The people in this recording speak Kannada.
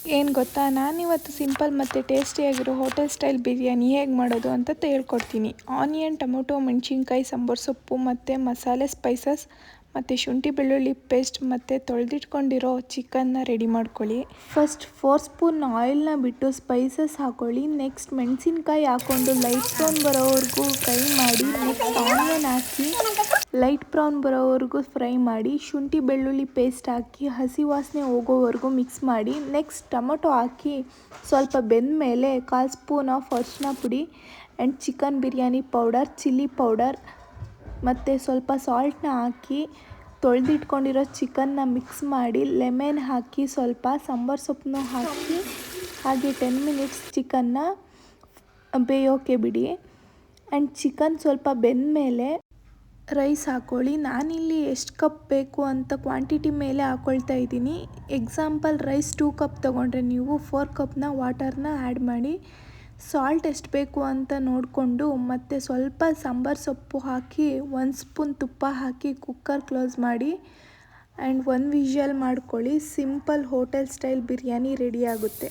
ಏನು ಗೊತ್ತಾ, ನಾನಿವತ್ತು ಸಿಂಪಲ್ ಮತ್ತು ಟೇಸ್ಟಿಯಾಗಿರೋ ಹೋಟೆಲ್ ಸ್ಟೈಲ್ ಬಿರಿಯಾನಿ ಹೇಗೆ ಮಾಡೋದು ಅಂತ ಹೇಳ್ಕೊಡ್ತೀನಿ. ಆನಿಯನ್, ಟೊಮೊಟೊ, ಮೆಣಸಿನ್ಕಾಯಿ, ಸಾಂಬಾರು ಸೊಪ್ಪು ಮತ್ತು ಮಸಾಲೆ ಸ್ಪೈಸಸ್ ಮತ್ತು ಶುಂಠಿ ಬೆಳ್ಳುಳ್ಳಿ ಪೇಸ್ಟ್ ಮತ್ತು ತೊಳೆದಿಟ್ಕೊಂಡಿರೋ ಚಿಕನ್ನ ರೆಡಿ ಮಾಡ್ಕೊಳ್ಳಿ. ಫಸ್ಟ್ 4 ಸ್ಪೂನ್ ಆಯಿಲ್ನ ಬಿಟ್ಟು ಸ್ಪೈಸಸ್ ಹಾಕ್ಕೊಳ್ಳಿ. ನೆಕ್ಸ್ಟ್ ಮೆಣಸಿನ್ಕಾಯಿ ಹಾಕ್ಕೊಂಡು ಲೈಟ್ ಬ್ರೌನ್ ಬರೋವರೆಗೂ ಫ್ರೈ ಮಾಡಿ. ನೆಕ್ಸ್ಟ್ ಆನಿಯನ್ ಹಾಕಿ ಲೈಟ್ ಬ್ರೌನ್ ಬರೋವರೆಗೂ ಫ್ರೈ ಮಾಡಿ. ಶುಂಠಿ ಬೆಳ್ಳುಳ್ಳಿ ಪೇಸ್ಟ್ ಹಾಕಿ ಹಸಿ ವಾಸನೆ ಹೋಗೋವರೆಗೂ ಮಿಕ್ಸ್ ಮಾಡಿ. ನೆಕ್ಸ್ಟ್ ಟೊಮೊಟೊ ಹಾಕಿ ಸ್ವಲ್ಪ ಬೆಂದ ಮೇಲೆ 1/4 ಸ್ಪೂನ್ ಆಫ್ ಅರಿಶಿನ ಪುಡಿ and chicken biryani powder, chilli powder ಮತ್ತು ಸ್ವಲ್ಪ ಸಾಲ್ಟ್ನ ಹಾಕಿ ತೊಳೆದಿಟ್ಕೊಂಡಿರೋ ಚಿಕನ್ನ ಮಿಕ್ಸ್ ಮಾಡಿ. ಲೆಮನ್ ಹಾಕಿ ಸ್ವಲ್ಪ ಸಾಂಬಾರು ಸೊಪ್ಪನ್ನು ಹಾಕಿ ಹಾಗೆ 10 ಮಿನಿಟ್ಸ್ ಚಿಕನ್ನ ಬೇಯೋಕೆ ಬಿಡಿ. ಆ್ಯಂಡ್ ಚಿಕನ್ ಸ್ವಲ್ಪ ಬೆಂದ ಮೇಲೆ ರೈಸ್ ಹಾಕ್ಕೊಳ್ಳಿ. ನಾನಿಲ್ಲಿ ಎಷ್ಟು ಕಪ್ ಬೇಕು ಅಂತ ಕ್ವಾಂಟಿಟಿ ಮೇಲೆ ಹಾಕ್ಕೊಳ್ತಾ ಇದ್ದೀನಿ. ಎಕ್ಸಾಂಪಲ್ ರೈಸ್ 2 ಕಪ್ ತೊಗೊಂಡ್ರೆ ನೀವು 4 ಕಪ್ನ ವಾಟರ್ನ ಆ್ಯಡ್ ಮಾಡಿ. ಸಾಲ್ಟ್ ಎಷ್ಟು ಬೇಕು ಅಂತ ನೋಡಿಕೊಂಡು ಮತ್ತು ಸ್ವಲ್ಪ ಸಾಂಬಾರು ಸೊಪ್ಪು ಹಾಕಿ 1 ಸ್ಪೂನ್ ತುಪ್ಪ ಹಾಕಿ ಕುಕ್ಕರ್ ಕ್ಲೋಸ್ ಮಾಡಿ ಆ್ಯಂಡ್ 1 ವಿಷಲ್ ಮಾಡ್ಕೊಳ್ಳಿ. Simple hotel style biryani ready ಆಗುತ್ತೆ.